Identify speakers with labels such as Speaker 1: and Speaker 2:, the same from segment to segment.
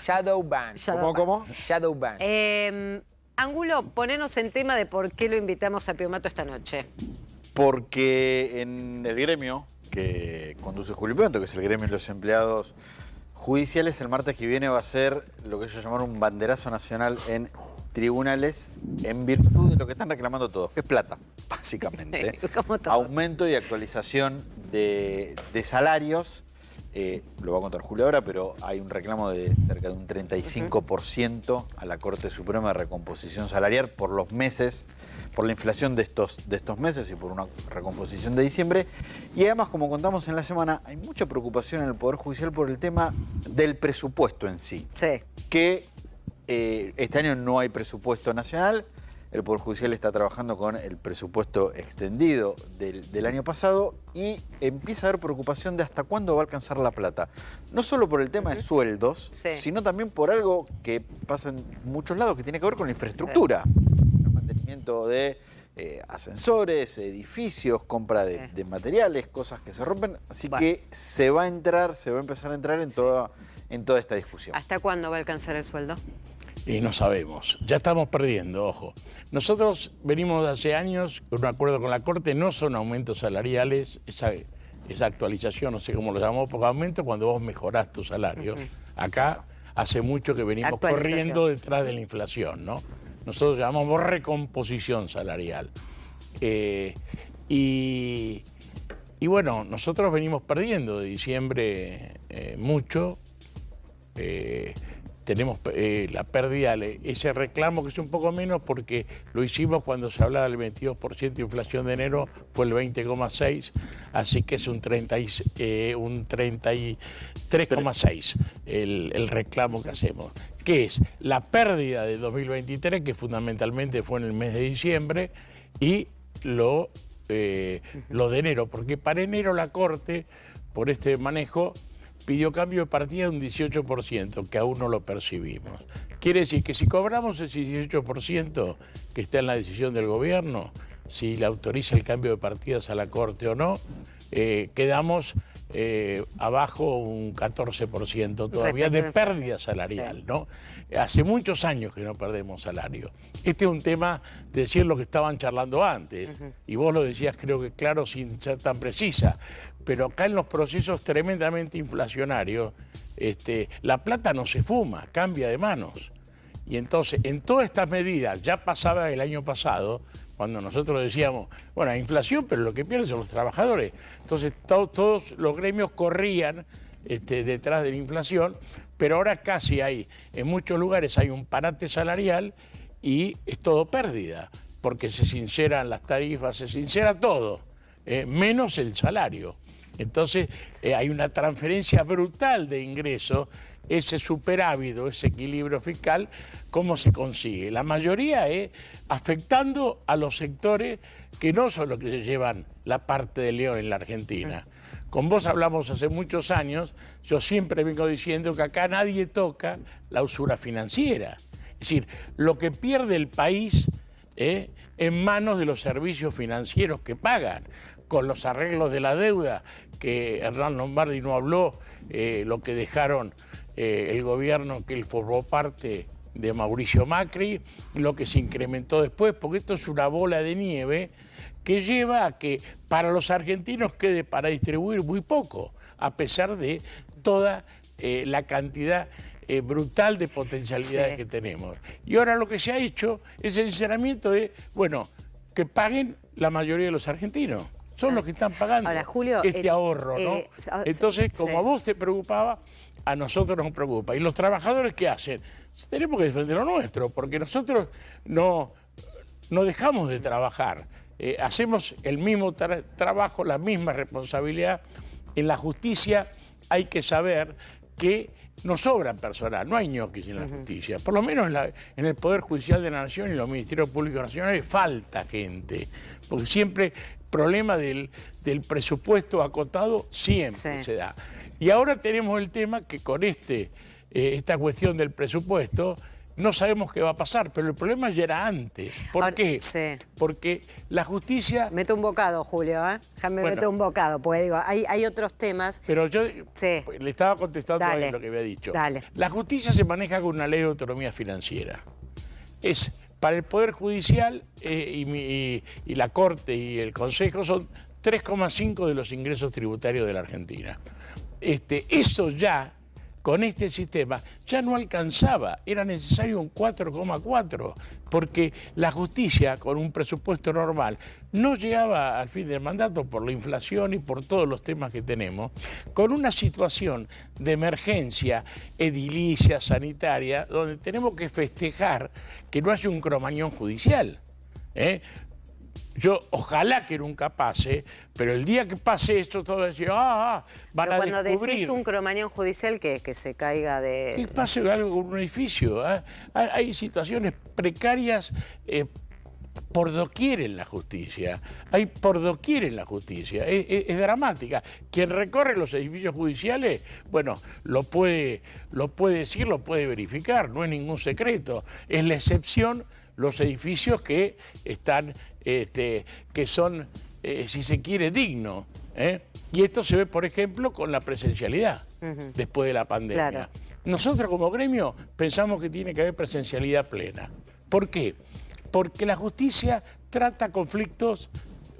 Speaker 1: Shadow ban.
Speaker 2: ¿Cómo?
Speaker 1: Shadow ban.
Speaker 3: Ángulo, ponenos en tema de por qué lo invitamos a Pío Mato esta noche.
Speaker 2: Porque en el gremio que conduce Julio Pionto, que es el gremio de los empleados judiciales, el martes que viene va a ser lo que ellos llamaron un banderazo nacional en tribunales en virtud de lo que están reclamando todos, que es plata, básicamente.
Speaker 3: Como todos.
Speaker 2: Aumento y actualización de salarios. Lo va a contar Julio ahora, pero hay un reclamo de cerca de un 35% a la Corte Suprema de recomposición salarial por los meses, por la inflación de estos meses y por una recomposición de diciembre. Y además, como contamos en la semana, hay mucha preocupación en el Poder Judicial por el tema del presupuesto en sí.
Speaker 3: Sí.
Speaker 2: Que este año no hay presupuesto nacional. El Poder Judicial está trabajando con el presupuesto extendido del año pasado y empieza a haber preocupación de hasta cuándo va a alcanzar la plata. No solo por el tema de sueldos, sino también por algo que pasa en muchos lados que tiene que ver con la infraestructura. El mantenimiento de ascensores, edificios, compra de materiales, cosas que se rompen. Así que se va a empezar a entrar en toda esta discusión.
Speaker 3: ¿Hasta cuándo va a alcanzar el sueldo?
Speaker 4: Y no sabemos, ya estamos perdiendo, ojo. Nosotros venimos hace años con un acuerdo con la Corte, no son aumentos salariales, esa actualización, no sé cómo lo llamamos, porque aumento cuando vos mejorás tu salario. Acá hace mucho que venimos corriendo detrás de la inflación, ¿no? Nosotros llamamos recomposición salarial. Y bueno, nosotros venimos perdiendo de diciembre mucho. Tenemos la pérdida, ese reclamo que es un poco menos porque lo hicimos cuando se hablaba del 22% de inflación de enero, fue el 20,6%, así que es un 33,6% el reclamo que hacemos, que es la pérdida de 2023, que fundamentalmente fue en el mes de diciembre, y lo de enero, porque para enero la Corte, por este manejo, pidió cambio de partida de un 18%, que aún no lo percibimos. Quiere decir que si cobramos ese 18% que está en la decisión del gobierno, si le autoriza el cambio de partidas a la Corte o no, quedamos abajo un 14% todavía de pérdida salarial, ¿no? Hace muchos años que no perdemos salario. Este es un tema de decir lo que estaban charlando antes, y vos lo decías creo que claro sin ser tan precisa, pero acá en los procesos tremendamente inflacionarios, la plata no se fuma, cambia de manos. Y entonces, en todas estas medidas, ya pasaba el año pasado, cuando nosotros decíamos, bueno, hay inflación, pero lo que pierden son los trabajadores. Entonces, todos los gremios corrían detrás de la inflación, pero ahora casi en muchos lugares hay un parate salarial y es todo pérdida, porque se sinceran las tarifas, se sincera todo, menos el salario. Entonces, hay una transferencia brutal de ingresos. Ese superávit, ese equilibrio fiscal, ¿cómo se consigue? La mayoría es afectando a los sectores que no son los que se llevan la parte del león en la Argentina. Con vos hablamos hace muchos años, yo siempre vengo diciendo que acá nadie toca la usura financiera. Es decir, lo que pierde el país en manos de los servicios financieros que pagan, con los arreglos de la deuda, que Hernán Lombardi no habló, lo que dejaron el gobierno que él formó parte de Mauricio Macri, lo que se incrementó después, porque esto es una bola de nieve que lleva a que para los argentinos quede para distribuir muy poco, a pesar de toda la cantidad brutal de potencialidades que tenemos. Y ahora lo que se ha hecho, ese sinceramiento es, bueno, que paguen la mayoría de los argentinos. Son los que están pagando
Speaker 3: ahora, Julio,
Speaker 4: ahorro, ¿no? Entonces, como a vos te preocupaba, a nosotros nos preocupa. ¿Y los trabajadores qué hacen? Tenemos que defender lo nuestro, porque nosotros no dejamos de trabajar. Hacemos el mismo trabajo, la misma responsabilidad. En la justicia hay que saber que no sobra personal, no hay ñoquis en la justicia. Por lo menos en el Poder Judicial de la Nación y los Ministerios Públicos Nacionales falta gente, porque siempre problema del presupuesto acotado siempre se da. Y ahora tenemos el tema que con esta cuestión del presupuesto no sabemos qué va a pasar, pero el problema ya era antes. ¿Por
Speaker 3: Ahora,
Speaker 4: qué?
Speaker 3: sí.
Speaker 4: Porque la justicia...
Speaker 3: Meto un bocado, Julio, ¿eh? Déjame
Speaker 4: Bueno.
Speaker 3: meter un bocado, porque digo, hay otros temas.
Speaker 4: Pero yo
Speaker 3: Sí.
Speaker 4: le estaba contestando a
Speaker 3: Dale.
Speaker 4: él lo que había dicho.
Speaker 3: Dale.
Speaker 4: La justicia se maneja con una ley de autonomía financiera. Es para el Poder Judicial y la Corte y el Consejo son 3,5 de los ingresos tributarios de la Argentina. Eso ya, con este sistema, ya no alcanzaba, era necesario un 4,4, porque la justicia, con un presupuesto normal, no llegaba al fin del mandato por la inflación y por todos los temas que tenemos, con una situación de emergencia edilicia, sanitaria, donde tenemos que festejar que no haya un cromañón judicial. Yo ojalá que nunca pase, pero el día que pase esto, todos decir, van
Speaker 3: Pero
Speaker 4: a
Speaker 3: cuando
Speaker 4: descubrir...
Speaker 3: decís un cromañón judicial, que se caiga de...
Speaker 4: Que pase algo con un edificio. Hay situaciones precarias por doquier en la justicia. Hay por doquier en la justicia. Es dramática. Quien recorre los edificios judiciales, bueno, lo puede decir, lo puede verificar, no es ningún secreto. Es la excepción los edificios que están... que son, si se quiere, dignos. Y esto se ve, por ejemplo, con la presencialidad después de la pandemia.
Speaker 3: Claro.
Speaker 4: Nosotros como gremio pensamos que tiene que haber presencialidad plena. ¿Por qué? Porque la justicia trata conflictos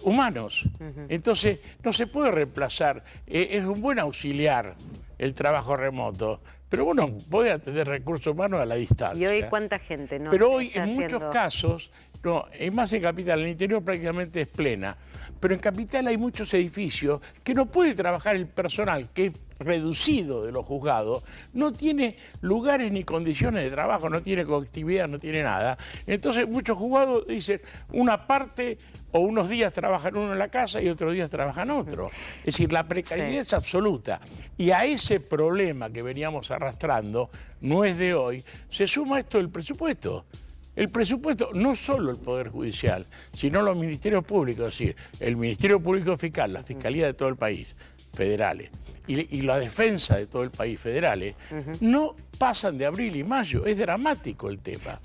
Speaker 4: humanos. Entonces, no se puede reemplazar. Es un buen auxiliar el trabajo remoto. Pero bueno, puede atender recursos humanos a la distancia.
Speaker 3: ¿Y hoy cuánta gente no?
Speaker 4: Pero hoy,
Speaker 3: está
Speaker 4: en
Speaker 3: haciendo?
Speaker 4: muchos casos, no, más en Capital, en el interior prácticamente es plena, pero en Capital hay muchos edificios que no puede trabajar el personal, que es reducido de los juzgados, no tiene lugares ni condiciones de trabajo, no tiene conectividad, no tiene nada. Entonces muchos juzgados dicen, una parte o unos días trabajan uno en la casa y otros días trabajan otro. Es decir, la precariedad es absoluta. Y a ese problema que veníamos arrastrando, no es de hoy, se suma esto del presupuesto. El presupuesto, no solo el Poder Judicial, sino los ministerios públicos, es decir, el Ministerio Público Fiscal, la Fiscalía de todo el país, federales, y la defensa de todo el país, federales, no pasan de abril y mayo. Es dramático el tema.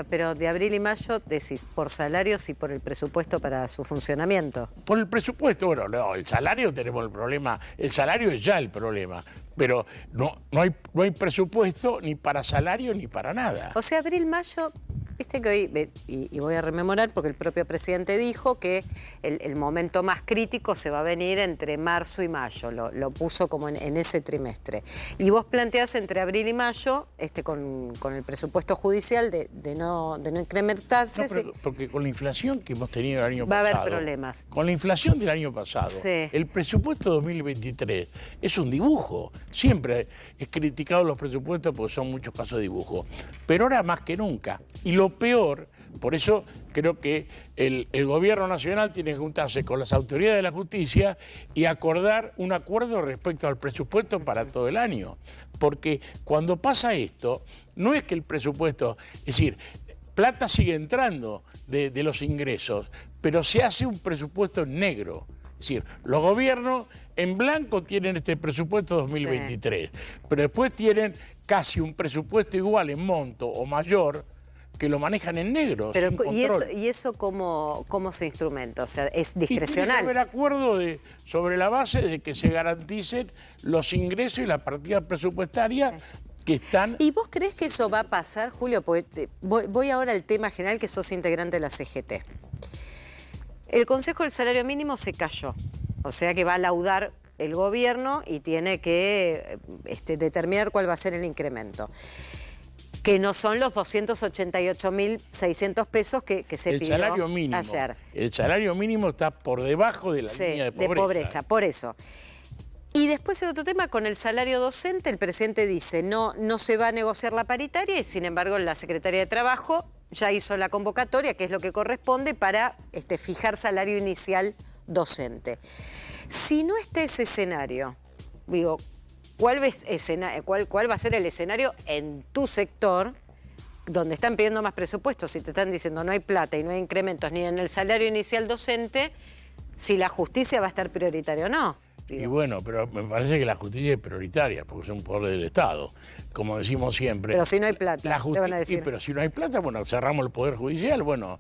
Speaker 3: Pero de abril y mayo, decís, por salarios y por el presupuesto para su funcionamiento.
Speaker 4: Por el presupuesto, bueno, no, el salario tenemos el problema, el salario es ya el problema, pero no hay presupuesto ni para salario ni para nada.
Speaker 3: O sea, abril, mayo, viste que hoy, y voy a rememorar porque el propio presidente dijo que el momento más crítico se va a venir entre marzo y mayo, lo puso como en ese trimestre. Y vos planteás entre abril y mayo, con el presupuesto judicial de no incrementarse.
Speaker 4: No, pero, porque con la inflación que hemos tenido el año
Speaker 3: va
Speaker 4: pasado...
Speaker 3: a haber problemas.
Speaker 4: Con la inflación del año pasado,
Speaker 3: Sí.
Speaker 4: el presupuesto 2023 es un dibujo. Siempre es criticado los presupuestos porque son muchos casos de dibujo. Pero ahora más que nunca. Y lo peor, por eso creo que el gobierno nacional tiene que juntarse con las autoridades de la justicia y acordar un acuerdo respecto al presupuesto para todo el año. Porque cuando pasa esto, no es que el presupuesto, es decir, plata sigue entrando de los ingresos, pero se hace un presupuesto en negro. Es decir, los gobiernos en blanco tienen este presupuesto 2023, pero después tienen casi un presupuesto igual en monto o mayor que lo manejan en negro.
Speaker 3: Pero,
Speaker 4: sin control.
Speaker 3: ¿y eso cómo se instrumenta? O sea, ¿es
Speaker 4: Y tiene que
Speaker 3: discrecional?
Speaker 4: haber acuerdo sobre la base de que se garanticen los ingresos y la partida presupuestaria que están...
Speaker 3: ¿Y vos creés que eso va a pasar, Julio? Porque voy ahora al tema general, que sos integrante de la CGT. El Consejo del Salario Mínimo se cayó, o sea que va a laudar el gobierno y tiene que determinar cuál va a ser el incremento, que no son los 288.600 pesos que se pidió
Speaker 4: salario mínimo,
Speaker 3: ayer.
Speaker 4: El salario mínimo está por debajo de la línea de pobreza.
Speaker 3: Por eso. Y después el otro tema, con el salario docente, el presidente dice no se va a negociar la paritaria y sin embargo la Secretaría de Trabajo ya hizo la convocatoria, que es lo que corresponde, para fijar salario inicial docente. Si no está ese escenario, digo, ¿cuál va a ser el escenario en tu sector donde están pidiendo más presupuestos? Si te están diciendo no hay plata y no hay incrementos ni en el salario inicial docente, si la justicia va a estar prioritaria o no. digo.
Speaker 4: Y bueno, pero me parece que la justicia es prioritaria, porque es un poder del Estado, como decimos siempre.
Speaker 3: Pero si no hay plata, te van a decir.
Speaker 4: Pero si no hay plata, bueno, cerramos el Poder Judicial, bueno,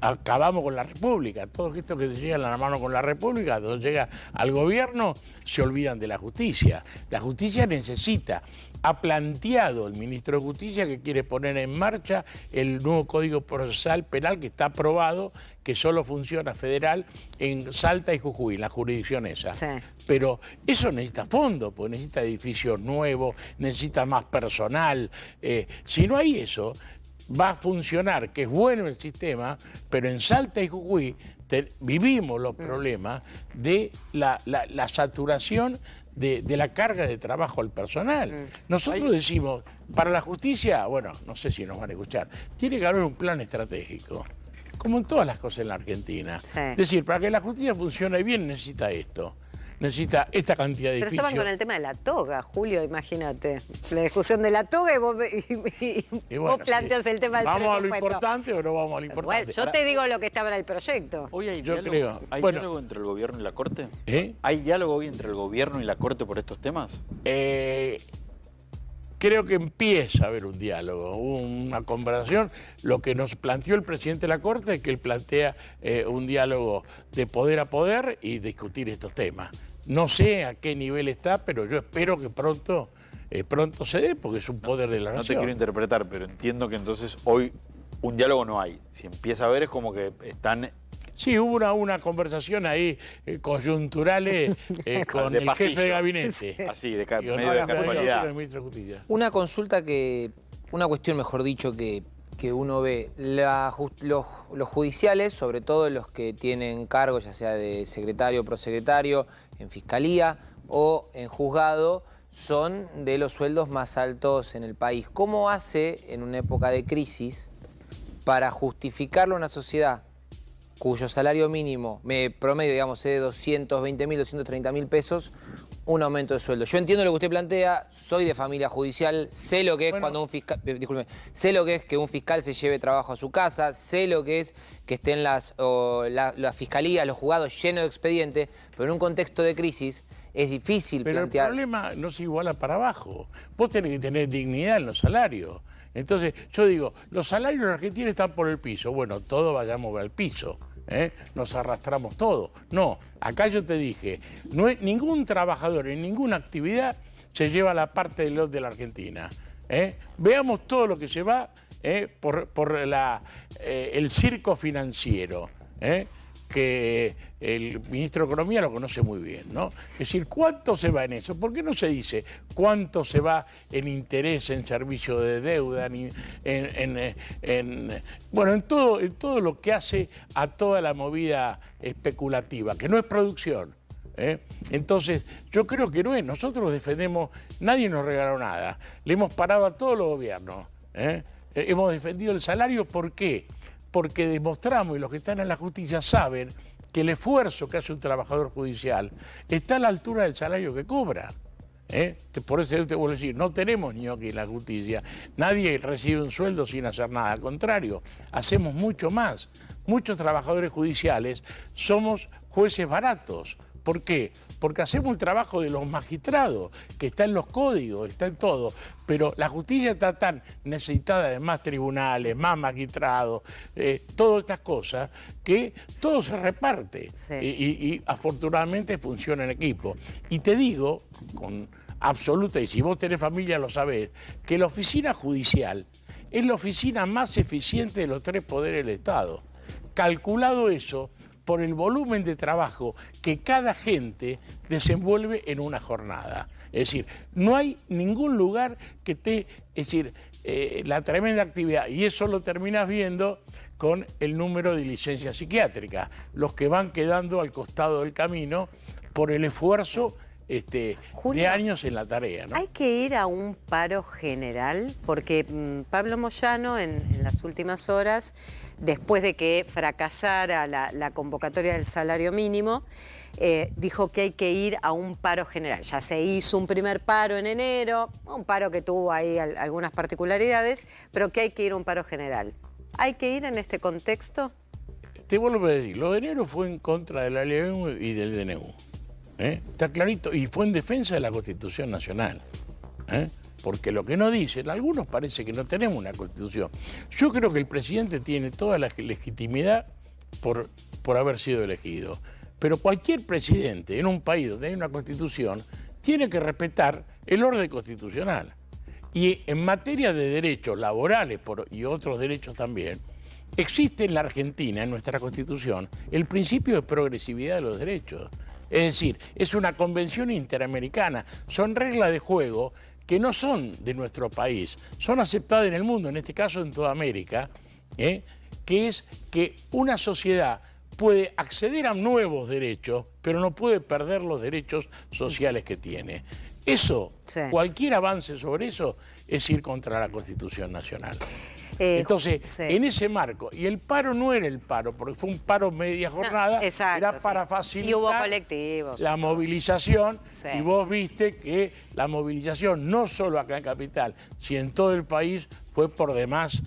Speaker 4: acabamos con la República. Todos estos que se llegan a la mano con la República, cuando llega al gobierno, se olvidan de la justicia. La justicia necesita, ha planteado el ministro de Justicia que quiere poner en marcha el nuevo Código Procesal Penal que está aprobado, que solo funciona federal en Salta y Jujuy, en la jurisdicción esa.
Speaker 3: Sí.
Speaker 4: Pero eso necesita fondo, porque necesita edificios nuevos, necesita más personal. Si no hay eso, va a funcionar, que es bueno el sistema, pero en Salta y Jujuy vivimos los problemas de la saturación de la carga de trabajo al personal. Nosotros decimos, para la justicia, bueno, no sé si nos van a escuchar, tiene que haber un plan estratégico, como en todas las cosas en la Argentina.
Speaker 3: Sí.
Speaker 4: Es decir, para que la justicia funcione bien necesita esto. Necesita esta cantidad de
Speaker 3: Pero
Speaker 4: edificios.
Speaker 3: estaban con el tema de la toga, Julio, imagínate. La discusión de la toga y vos,
Speaker 4: Y bueno,
Speaker 3: vos planteas
Speaker 4: sí.
Speaker 3: el tema del
Speaker 4: ¿Vamos a lo
Speaker 3: presupuesto.
Speaker 4: importante o no vamos a lo importante?
Speaker 3: Bueno, yo te digo lo que estaba en el proyecto.
Speaker 2: ¿Hoy hay
Speaker 4: Yo
Speaker 2: diálogo?
Speaker 4: creo.
Speaker 2: ¿Hay
Speaker 4: Bueno.
Speaker 2: diálogo entre el gobierno y la Corte?
Speaker 4: ¿Eh?
Speaker 2: ¿Hay diálogo hoy entre el gobierno y la Corte por estos temas?
Speaker 4: Creo que empieza a haber un diálogo, una conversación. Lo que nos planteó el presidente de la Corte es que él plantea un diálogo de poder a poder y discutir estos temas. No sé a qué nivel está, pero yo espero que pronto se dé, porque es un poder de la
Speaker 2: No te
Speaker 4: nación.
Speaker 2: quiero interpretar, pero entiendo que entonces hoy un diálogo no hay. Si empieza a haber es como que están...
Speaker 4: Sí, hubo una conversación ahí coyuntural con
Speaker 2: De
Speaker 4: el
Speaker 2: pasillo.
Speaker 4: jefe de gabinete.
Speaker 2: Así, de
Speaker 4: Digo,
Speaker 2: medio de
Speaker 4: no,
Speaker 2: casualidad.
Speaker 4: el ministro de Justicia.
Speaker 1: Una consulta una cuestión mejor dicho que uno ve, los judiciales, sobre todo los que tienen cargo, ya sea de secretario o prosecretario, en fiscalía o en juzgado, son de los sueldos más altos en el país. ¿Cómo hace en una época de crisis para justificarlo a una sociedad cuyo salario mínimo, promedio, digamos, es de 220.000, 230.000 pesos, un aumento de sueldo? Yo entiendo lo que usted plantea, soy de familia judicial, sé lo que es cuando un fiscal, discúlpeme, sé lo que es que un fiscal se lleve trabajo a su casa, sé lo que es que estén las fiscalías, los juzgados llenos de expedientes, pero en un contexto de crisis es difícil
Speaker 4: Pero
Speaker 1: plantear.
Speaker 4: el problema no se iguala para abajo. Vos tenés que tener dignidad en los salarios. Entonces, yo digo, los salarios en Argentina están por el piso. Bueno, todos vayamos al piso. Nos arrastramos todo. No, acá yo te dije, ningún trabajador en ninguna actividad se lleva la parte del lot de la Argentina. Veamos todo lo que se va por el circo financiero. Que el ministro de Economía lo conoce muy bien, ¿no? Es decir, ¿cuánto se va en eso? ¿Por qué no se dice cuánto se va en interés, en servicio de deuda, en todo lo que hace a toda la movida especulativa, que no es producción? Entonces, yo creo que no es. Nosotros defendemos, nadie nos regaló nada. Le hemos parado a todos los gobiernos. Hemos defendido el salario, ¿por qué? Porque demostramos, y los que están en la justicia saben, que el esfuerzo que hace un trabajador judicial está a la altura del salario que cobra. Por eso te vuelvo a decir, no tenemos ñoqui en la justicia. Nadie recibe un sueldo sin hacer nada. Al contrario, hacemos mucho más. Muchos trabajadores judiciales somos jueces baratos. ¿Por qué? Porque hacemos el trabajo de los magistrados, que está en los códigos, está en todo, pero la justicia está tan necesitada de más tribunales, más magistrados, todas estas cosas, que todo se reparte.
Speaker 3: Sí.
Speaker 4: Y afortunadamente funciona en equipo. Y te digo, con absoluta, y si vos tenés familia lo sabés, que la oficina judicial es la oficina más eficiente de los tres poderes del Estado. Calculado eso, por el volumen de trabajo que cada agente desenvuelve en una jornada. Es decir, no hay ningún lugar que esté, es decir, la tremenda actividad, y eso lo terminas viendo con el número de licencias psiquiátricas, los que van quedando al costado del camino por el esfuerzo
Speaker 3: Julio,
Speaker 4: de años en la tarea, ¿no?
Speaker 3: ¿Hay que ir a un paro general? Porque Pablo Moyano en las últimas horas, después de que fracasara la convocatoria del salario mínimo, dijo que hay que ir a un paro general. Ya se hizo un primer paro en enero, un paro que tuvo ahí algunas particularidades, pero que hay que ir a un paro general. ¿Hay que ir en este contexto?
Speaker 4: Te vuelvo a decir, lo de enero fue en contra de la LBU y del DNU. Está clarito, y fue en defensa de la Constitución Nacional. Porque lo que no dicen, algunos parece que no tenemos una Constitución. Yo creo que el presidente tiene toda la legitimidad por haber sido elegido. Pero cualquier presidente en un país donde hay una Constitución tiene que respetar el orden constitucional. Y en materia de derechos laborales y otros derechos también, existe en la Argentina, en nuestra Constitución, el principio de progresividad de los derechos. Es decir, es una convención interamericana, son reglas de juego que no son de nuestro país, son aceptadas en el mundo, en este caso en toda América, que es que una sociedad puede acceder a nuevos derechos, pero no puede perder los derechos sociales que tiene. Eso,
Speaker 3: Sí.
Speaker 4: cualquier avance sobre eso es ir contra la Constitución Nacional. Entonces,
Speaker 3: sí.
Speaker 4: en ese marco, y el paro no era el paro, porque fue un paro media jornada,
Speaker 3: exacto,
Speaker 4: era para
Speaker 3: sí.
Speaker 4: facilitar
Speaker 3: Y hubo colectivos.
Speaker 4: la movilización,
Speaker 3: Sí.
Speaker 4: y vos viste que la movilización, no solo acá en Capital, sino en todo el país, fue por demás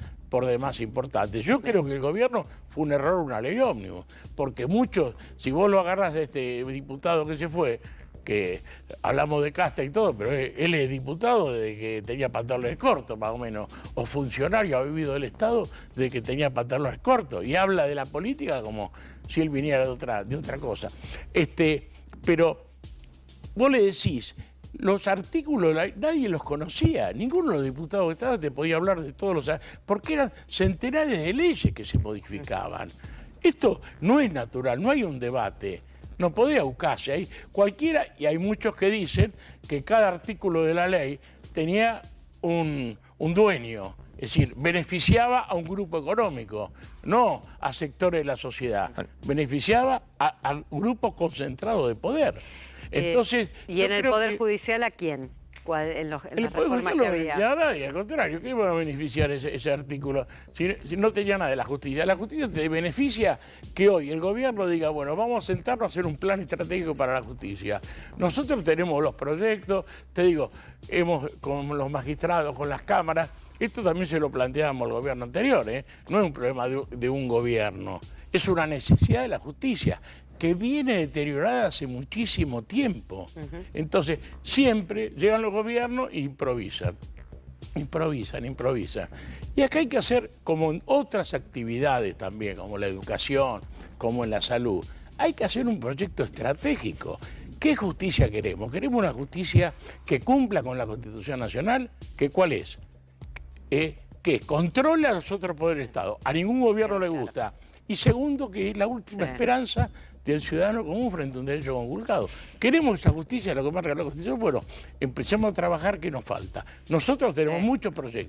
Speaker 4: importante. Yo creo que el gobierno fue un error, una ley ómnibus, porque muchos, si vos lo agarrás a este diputado que se fue, que hablamos de casta y todo, pero él es diputado desde que tenía pantalones cortos, más o menos, o funcionario, ha vivido del Estado desde que tenía pantalones cortos, y habla de la política como si él viniera de otra cosa. Pero vos le decís, los artículos nadie los conocía, ninguno de los diputados de Estado te podía hablar de todos los... porque eran centenares de leyes que se modificaban. Esto no es natural, no hay un debate. No podía buscarse ahí cualquiera, y hay muchos que dicen que cada artículo de la ley tenía un dueño, es decir, beneficiaba a un grupo económico, no a sectores de la sociedad, beneficiaba a grupos concentrados de poder. Entonces,
Speaker 3: ¿Y en el
Speaker 4: creo
Speaker 3: Poder
Speaker 4: que
Speaker 3: Judicial a quién? En las
Speaker 4: el Poder
Speaker 3: reformas
Speaker 4: Judicial
Speaker 3: que
Speaker 4: no
Speaker 3: había.
Speaker 4: beneficiaba a nadie, al contrario, ¿qué iba a beneficiar ese artículo? Si no tenía nada de la justicia. La justicia te beneficia que hoy el gobierno diga, bueno, vamos a sentarnos a hacer un plan estratégico para la justicia. Nosotros tenemos los proyectos, te digo, con los magistrados, con las cámaras, esto también se lo planteábamos al gobierno anterior, no es un problema de un gobierno, es una necesidad de la justicia, que viene deteriorada hace muchísimo tiempo. Entonces, siempre llegan los gobiernos e improvisan. Y acá hay que hacer, como en otras actividades también, como la educación, como en la salud, hay que hacer un proyecto estratégico. ¿Qué justicia queremos? ¿Queremos una justicia que cumpla con la Constitución Nacional? ¿Cuál es? Que controle a los otros poderes del Estado. A ningún gobierno le gusta. Y segundo, que es la última esperanza del ciudadano común frente a un derecho conculcado. ¿Queremos esa justicia, lo que marca la Constitución? Bueno, empecemos a trabajar, ¿qué nos falta? Nosotros tenemos muchos proyectos.